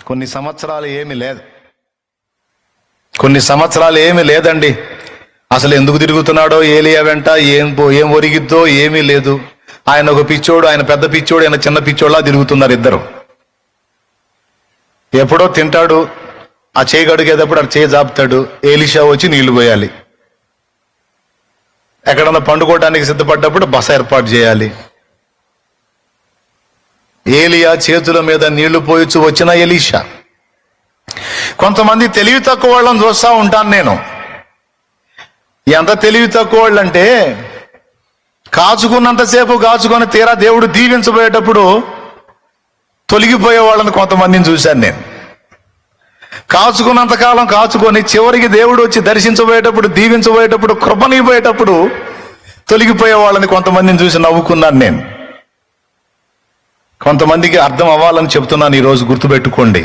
కొన్ని సంవత్సరాలు ఏమీ లేదండి. అసలు ఎందుకు తిరుగుతున్నాడో ఏలియా వెంట, ఏం ఒరిగిద్దో ఏమీ లేదు. ఆయన ఒక పిచ్చోడు, ఆయన పెద్ద పిచ్చోడు, ఆయన చిన్న పిచ్చోడులా తిరుగుతున్నారు ఇద్దరు. ఎప్పుడో తింటాడు, ఆ చేయి గడిగేటప్పుడు ఆ చేయి జాపుతాడు, ఏలీషా వచ్చి నీళ్లు పోయాలి. ఎక్కడన్నా పండుకోవడానికి సిద్ధపడ్డప్పుడు బస ఏర్పాటు చేయాలి. ఏలియా చేతుల మీద నీళ్లు పోయొచ్చు వచ్చిన ఎలీషా. కొంతమంది తెలివి తక్కువ వాళ్ళని చూస్తూ ఉంటాను నేను. ఎంత తెలివి తక్కువ వాళ్ళు అంటే, కాచుకున్నంతసేపు కాచుకొని తీరా దేవుడు దీవించబోయేటప్పుడు తొలగిపోయే వాళ్ళని కొంతమందిని చూశాను నేను. కాచుకున్నంతకాలం కాచుకొని చివరికి దేవుడు వచ్చి దర్శించబోయేటప్పుడు, దీవించబోయేటప్పుడు, కృపనిపోయేటప్పుడు తొలగిపోయే వాళ్ళని కొంతమందిని చూసి నవ్వుకున్నాను నేను. కొంతమందికి అర్థం అవ్వాలని చెప్తున్నాను ఈరోజు, గుర్తుపెట్టుకోండి.